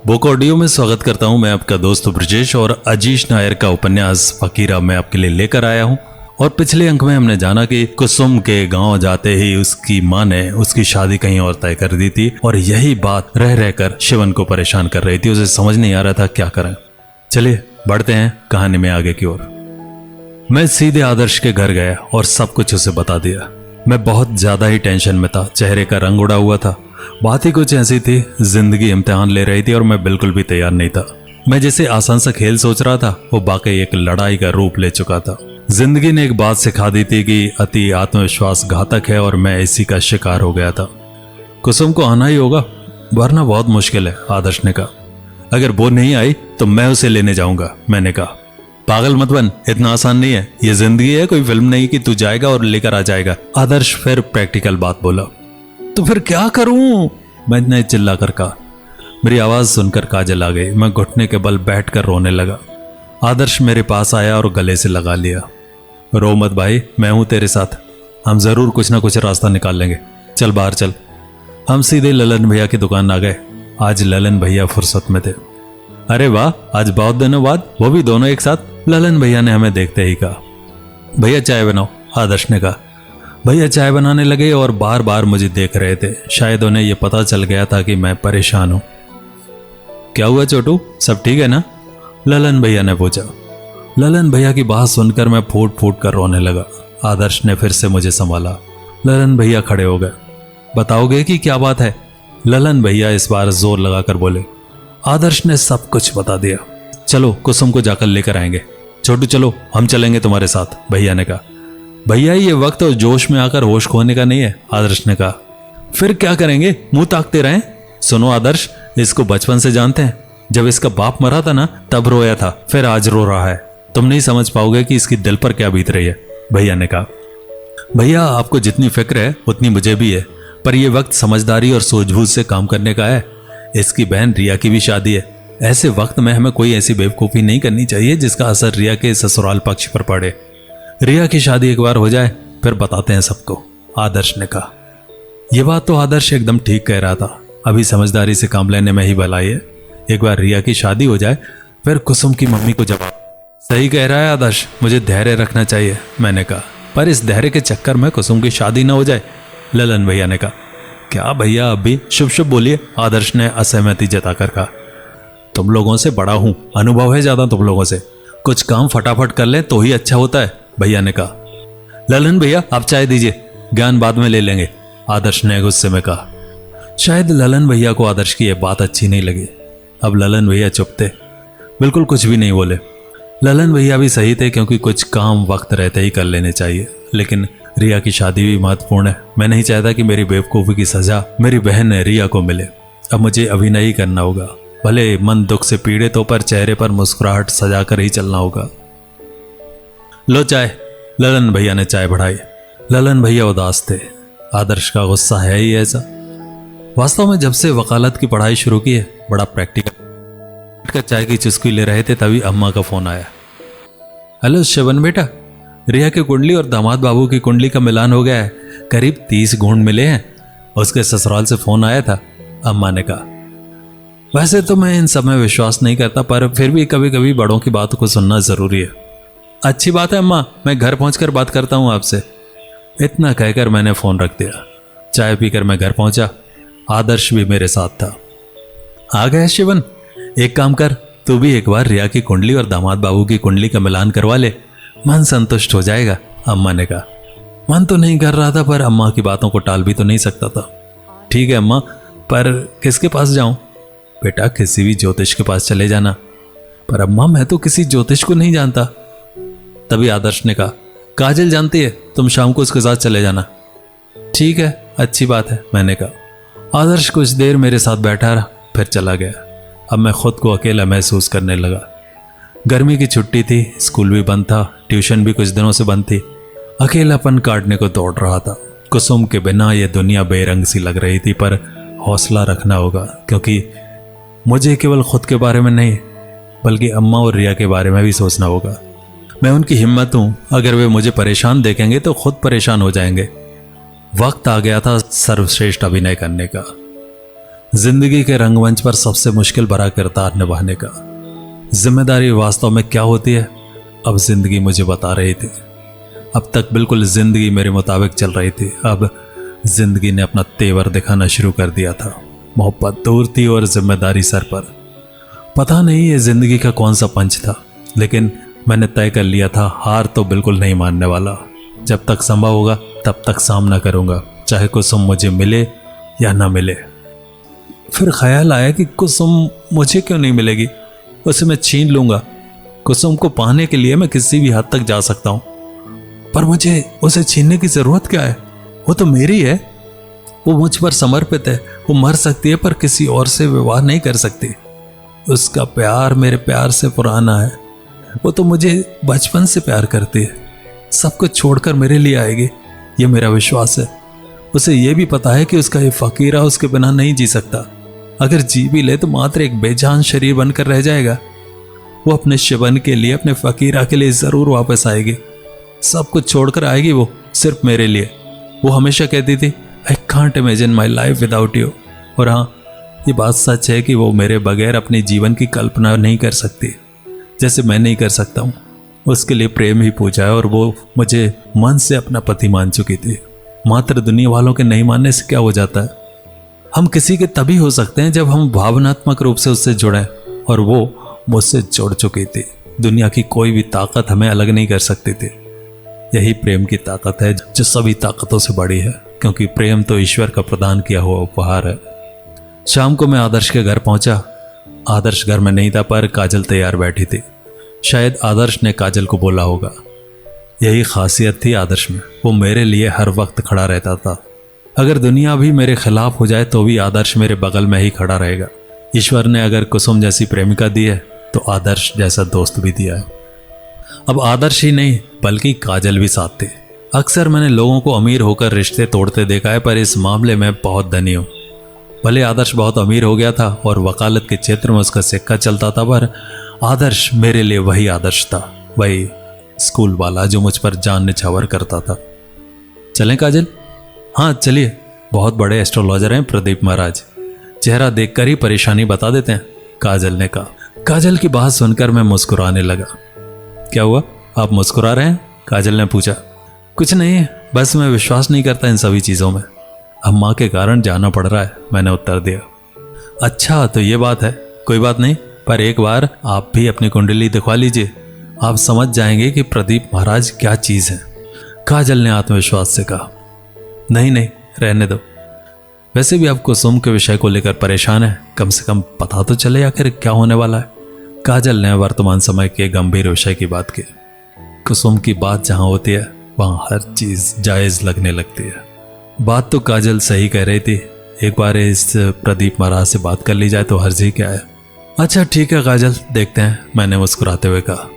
Book audio में स्वागत करता हूं मैं आपका दोस्त ब्रजेश और अजीश नायर का उपन्यास फकीरा मैं आपके लिए लेकर आया हूं। और पिछले अंक में हमने जाना कि कुसुम के गांव जाते ही उसकी मां ने उसकी शादी कहीं और तय कर दी थी और यही बात रह रहकर शिवन को परेशान कर रही थी। उसे समझ नहीं आ रहा था क्या करें। चलिए बढ़ते हैं कहानी में आगे की ओर। मैं सीधे आदर्श के घर गया और सब कुछ उसे बता दिया। मैं बहुत ज्यादा ही टेंशन में था, चेहरे का रंग उड़ा हुआ था। बात ही कुछ ऐसी थी, जिंदगी इम्तिहान ले रही थी और मैं बिल्कुल भी तैयार नहीं था। मैं जैसे आसान सा खेल सोच रहा था वो वाकई एक लड़ाई का रूप ले चुका था। जिंदगी ने एक बात सिखा दी थी कि अति आत्मविश्वास घातक है और मैं इसी का शिकार हो गया था। कुसुम को आना ही होगा वरना बहुत मुश्किल है, आदर्श ने कहा। अगर वो नहीं आई तो मैं उसे लेने जाऊंगा। मैंने कहा पागल मत बन, इतना आसान नहीं है, ये जिंदगी है, कोई फिल्म नहीं कि तू जाएगा और लेकर आ जाएगा। आदर्श फिर प्रैक्टिकल बात बोला। तो फिर क्या करूं? मैंने चिल्ला कर कहा। मेरी आवाज सुनकर काजल आ गई। मैं घुटने के बल बैठकर रोने लगा। आदर्श मेरे पास आया और गले से लगा लिया। रो मत भाई, मैं हूं तेरे साथ, हम जरूर कुछ ना कुछ रास्ता निकाल लेंगे। चल बाहर चल। हम सीधे ललन भैया की दुकान आ गए। आज ललन भैया फुर्सत में थे। अरे वाह, आज बहुत दिनों बाद, वो भी दोनों एक साथ, ललन भैया ने हमें देखते ही कहा। भैया चाय बनाओ, आदर्श ने कहा। भैया चाय बनाने लगे और बार बार मुझे देख रहे थे। शायद उन्हें यह पता चल गया था कि मैं परेशान हूं। क्या हुआ छोटू, सब ठीक है ना? ललन भैया ने पूछा। ललन भैया की बात सुनकर मैं फूट फूट कर रोने लगा। आदर्श ने फिर से मुझे संभाला। ललन भैया खड़े हो गए। बताओगे कि क्या बात है? ललन भैया इस बार जोर लगाकर बोले। आदर्श ने सब कुछ बता दिया। चलो कुसुम को जाकर लेकर आएंगे। छोटू चलो, हम चलेंगे तुम्हारे साथ, भैया ने कहा। भैया ये वक्त और जोश में आकर होश खोने का नहीं है, आदर्श ने कहा। फिर क्या करेंगे, मुंह ताकते रहें? सुनो आदर्श, इसको बचपन से जानते हैं। जब इसका बाप मरा था ना तब रोया था, फिर आज रो रहा है। तुम नहीं समझ पाओगे कि इसकी दिल पर क्या बीत रही है, भैया ने कहा। भैया आपको जितनी फिक्र है उतनी मुझे भी है, पर यह वक्त समझदारी और सूझबूझ से काम करने का है। इसकी बहन रिया की भी शादी है। ऐसे वक्त में हमें कोई ऐसी बेवकूफ़ी नहीं करनी चाहिए जिसका असर रिया के ससुराल पक्ष पर पड़े। रिया की शादी एक बार हो जाए फिर बताते हैं सबको, आदर्श ने कहा। यह बात तो आदर्श एकदम ठीक कह रहा था। अभी समझदारी से काम लेने में ही भलाई है। एक बार रिया की शादी हो जाए फिर कुसुम की मम्मी को जवाब। सही कह रहा है आदर्श, मुझे धैर्य रखना चाहिए, मैंने कहा। पर इस धैर्य के चक्कर में कुसुम की शादी ना हो जाए, ललन भैया ने कहा। क्या भैया अभी शुभ शुभ बोलिए, आदर्श ने असहमति जताकर कहा। तुम लोगों से बड़ा हूं, अनुभव है ज्यादा तुम लोगों से। कुछ काम फटाफट कर ले तो ही अच्छा होता है, भैया ने कहा। ललन भैया आप चाय दीजिए, ज्ञान बाद में ले लेंगे, आदर्श ने गुस्से में कहा। शायद ललन भैया को आदर्श की यह बात अच्छी नहीं लगी। अब ललन भैया चुप थे, बिल्कुल कुछ भी नहीं बोले। ललन भैया भी सही थे क्योंकि कुछ काम वक्त रहते ही कर लेने चाहिए। लेकिन रिया की शादी भी महत्वपूर्ण है। मैं नहीं चाहता कि मेरी बेवकूफ़ी की सजा मेरी बहन रिया को मिले। अब मुझे अभिनय ही करना होगा। भले मन दुख से पीड़ित हो पर चेहरे पर मुस्कुराहट सजा कर ही चलना होगा। लो चाय, ललन भैया ने चाय बढ़ाई। ललन भैया उदास थे। आदर्श का गुस्सा है ही ऐसा। वास्तव में जब से वकालत की पढ़ाई शुरू की है बड़ा प्रैक्टिकल चाय की चुस्की ले रहे थे तभी अम्मा का फोन आया। हेलो शिवन बेटा, रिया की कुंडली और दामाद बाबू की कुंडली का मिलान हो गया है। करीब 30 गुण मिले हैं। उसके ससुराल से फोन आया था, अम्मा ने कहा। वैसे तो मैं इन सब में विश्वास नहीं करता पर फिर भी कभी कभी बड़ों की बातों को सुनना जरूरी है। अच्छी बात है अम्मा, मैं घर पहुंचकर बात करता हूं आपसे। इतना कहकर मैंने फोन रख दिया। चाय पीकर मैं घर पहुंचा। आदर्श भी मेरे साथ था। आ गया शिवन, एक काम कर, तू भी एक बार रिया की कुंडली और दामाद बाबू की कुंडली का मिलान करवा ले, मन संतुष्ट हो जाएगा, अम्मा ने कहा। मन तो नहीं कर रहा था पर अम्मा की बातों को टाल भी तो नहीं सकता था। ठीक है अम्मा, पर किसके पास जाऊं? बेटा किसी भी ज्योतिष के पास चले जाना। पर अम्मा मैं तो किसी ज्योतिष को नहीं जानता। तभी आदर्श ने कहा, काजल जानती है, तुम शाम को उसके साथ चले जाना। ठीक है, अच्छी बात है, मैंने कहा। आदर्श कुछ देर मेरे साथ बैठा रहा फिर चला गया। अब मैं खुद को अकेला महसूस करने लगा। गर्मी की छुट्टी थी, स्कूल भी बंद था, ट्यूशन भी कुछ दिनों से बंद थी। अकेलापन काटने को दौड़ रहा था। कुसुम के बिना यह दुनिया बेरंग सी लग रही थी पर हौसला रखना होगा क्योंकि मुझे केवल खुद के बारे में नहीं बल्कि अम्मा और रिया के बारे में भी सोचना होगा। मैं उनकी हिम्मत हूं, अगर वे मुझे परेशान देखेंगे तो खुद परेशान हो जाएंगे। वक्त आ गया था सर्वश्रेष्ठ अभिनय करने का। जिंदगी के रंगमंच पर सबसे मुश्किल भरा किरदार निभाने का। जिम्मेदारी वास्तव में क्या होती है, अब जिंदगी मुझे बता रही थी। अब तक बिल्कुल जिंदगी मेरे मुताबिक चल रही थी, अब जिंदगी ने अपना तेवर दिखाना शुरू कर दिया था। मोहब्बत दूर थी और जिम्मेदारी सर पर। पता नहीं ये जिंदगी का कौन सा पंच था, लेकिन मैंने तय कर लिया था हार तो बिल्कुल नहीं मानने वाला। जब तक संभव होगा तब तक सामना करूंगा, चाहे कुसुम मुझे मिले या ना मिले। फिर ख्याल आया कि कुसुम मुझे क्यों नहीं मिलेगी, उसे मैं छीन लूंगा। कुसुम को पाने के लिए मैं किसी भी हद तक जा सकता हूं, पर मुझे उसे छीनने की जरूरत क्या है? वो तो मेरी है, वो मुझ पर समर्पित है। वो मर सकती है पर किसी और से विवाह नहीं कर सकती। उसका प्यार मेरे प्यार से पुराना है। वो तो मुझे बचपन से प्यार करती है, सब कुछ छोड़कर मेरे लिए आएगी, ये मेरा विश्वास है। उसे ये भी पता है कि उसका ये फकीरा उसके बिना नहीं जी सकता। अगर जी भी ले तो मात्र एक बेजान शरीर बनकर रह जाएगा। वो अपने शिवन के लिए, अपने फकीरा के लिए जरूर वापस आएगी। सब कुछ छोड़कर आएगी वो, सिर्फ मेरे लिए। वो हमेशा कहती थी, I can't imagine my life without you. और हाँ, ये बात सच है कि वो मेरे बगैर अपने जीवन की कल्पना नहीं कर सकती, जैसे मैं नहीं कर सकता हूँ। उसके लिए प्रेम ही पूजा है और वो मुझे मन से अपना पति मान चुकी थी। मात्र दुनिया वालों के नहीं मानने से क्या हो जाता है? हम किसी के तभी हो सकते हैं जब हम भावनात्मक रूप से उससे जुड़े, और वो मुझसे जुड़ चुकी थी। दुनिया की कोई भी ताकत हमें अलग नहीं कर सकती थी। यही प्रेम की ताकत है जो सभी ताकतों से बड़ी है, क्योंकि प्रेम तो ईश्वर का प्रदान किया हुआ उपहार है। शाम को मैं आदर्श के घर पहुंचा। आदर्श घर में नहीं था, पर काजल तैयार बैठी थी। शायद आदर्श ने काजल को बोला होगा। यही खासियत थी आदर्श में, वो मेरे लिए हर वक्त खड़ा रहता था। अगर दुनिया भी मेरे खिलाफ हो जाए तो भी आदर्श मेरे बगल में ही खड़ा रहेगा। ईश्वर ने अगर कुसुम जैसी प्रेमिका दी है तो आदर्श जैसा दोस्त भी दिया है। अब आदर्श ही नहीं बल्कि काजल भी साथ थे। अक्सर मैंने लोगों को अमीर होकर रिश्ते तोड़ते देखा है, पर इस मामले में बहुत धनी हूँ। भले आदर्श बहुत अमीर हो गया था और वकालत के क्षेत्र में उसका सिक्का चलता था, पर आदर्श मेरे लिए वही आदर्श था, वही स्कूल वाला जो मुझ पर जान निछावर करता था। चलें काजल? हाँ चलिए, बहुत बड़े एस्ट्रोलॉजर हैं प्रदीप महाराज, चेहरा देखकर ही परेशानी बता देते हैं, काजल ने कहा। काजल की बात सुनकर मैं मुस्कुराने लगा। क्या हुआ, आप मुस्कुरा रहे हैं? काजल ने पूछा। कुछ नहीं, बस मैं विश्वास नहीं करता इन सभी चीज़ों में। अम्मा के कारण जाना पड़ रहा है, मैंने उत्तर दिया। अच्छा तो ये बात है, कोई बात नहीं, पर एक बार आप भी अपनी कुंडली दिखवा लीजिए, आप समझ जाएंगे कि प्रदीप महाराज क्या चीज़ है, काजल ने आत्मविश्वास से कहा। नहीं नहीं, रहने दो। वैसे भी आप कुसुम के विषय को लेकर परेशान है, कम से कम पता तो चले आखिर क्या होने वाला है। काजल ने वर्तमान समय के गंभीर विषय की बात की। कुसुम की बात जहाँ होती है वहाँ हर चीज़ जायज़ लगने लगती है। बात तो काजल सही कह रही थी, एक बार इस प्रदीप महाराज से बात कर ली जाए तो हर्ज ही क्या है। अच्छा ठीक है काजल, देखते हैं, मैंने मुस्कुराते हुए कहा।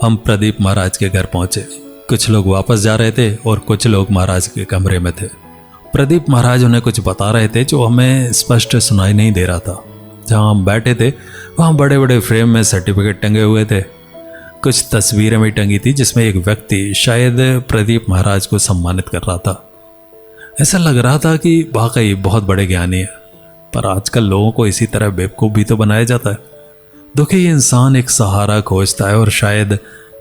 हम प्रदीप महाराज के घर पहुंचे। कुछ लोग वापस जा रहे थे और कुछ लोग महाराज के कमरे में थे। प्रदीप महाराज उन्हें कुछ बता रहे थे जो हमें स्पष्ट सुनाई नहीं दे रहा था। जहाँ हम बैठे थे वहाँ बड़े बड़े फ्रेम में सर्टिफिकेट टंगे हुए थे। कुछ तस्वीरें भी टंगी थी जिसमें एक व्यक्ति शायद प्रदीप महाराज को सम्मानित कर रहा था। ऐसा लग रहा था कि वाकई बहुत बड़े ज्ञानी है, पर आजकल लोगों को इसी तरह बेवकूफ़ भी तो बनाया जाता है। दुखी इंसान एक सहारा खोजता है और शायद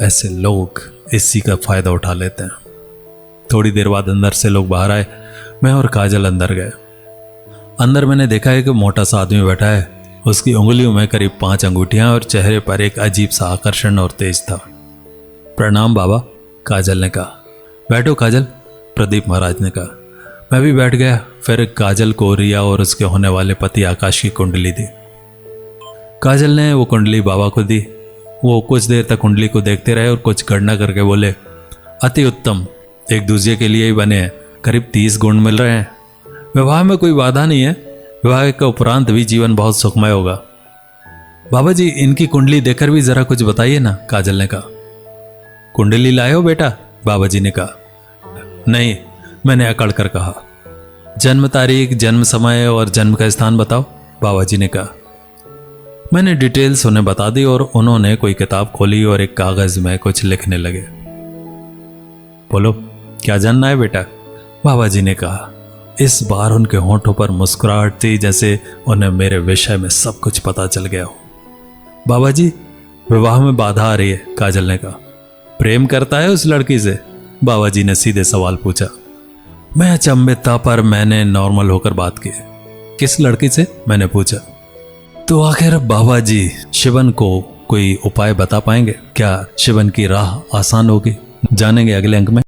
ऐसे लोग इसी का फ़ायदा उठा लेते हैं। थोड़ी देर बाद अंदर से लोग बाहर आए। मैं और काजल अंदर गए। अंदर मैंने देखा है कि मोटा सा आदमी बैठा है। उसकी उंगलियों में करीब 5 अंगूठियां और चेहरे पर एक अजीब सा आकर्षण और तेज था। प्रणाम बाबा, काजल ने कहा। बैठो काजल, प्रदीप महाराज ने कहा। मैं भी बैठ गया। फिर काजल को रिया और उसके होने वाले पति आकाश की कुंडली दी। काजल ने वो कुंडली बाबा को दी। वो कुछ देर तक कुंडली को देखते रहे और कुछ गणना करके बोले, अति उत्तम, एक दूसरे के लिए ही बने हैं, करीब 30 गुण मिल रहे हैं। विवाह में कोई बाधा नहीं है, विवाह के उपरांत भी जीवन बहुत सुखमय होगा। बाबा जी इनकी कुंडली देखकर भी जरा कुछ बताइए ना, काजल ने कहा। कुंडली लाए हो बेटा? बाबा जी ने कहा। नहीं, मैंने अकड़ कर कहा। जन्म तारीख, जन्म समय और जन्म का स्थान बताओ, बाबा जी ने कहा। मैंने डिटेल्स उन्हें बता दी और उन्होंने कोई किताब खोली और एक कागज में कुछ लिखने लगे। बोलो क्या जानना है बेटा, बाबा जी ने कहा। इस बार उनके होंठों पर मुस्कुराहट थी, जैसे उन्हें मेरे विषय में सब कुछ पता चल गया हो। बाबा जी, विवाह में बाधा आ रही है, काजल ने कहा। प्रेम करता है उस लड़की से? बाबा जी ने सीधे सवाल पूछा। मैं अचंभित था, पर मैंने नॉर्मल होकर बात की। किस लड़की से? मैंने पूछा। तो आखिर बाबा जी शिवन को कोई उपाय बता पाएंगे? क्या शिवन की राह आसान होगी? जानेंगे अगले अंक में।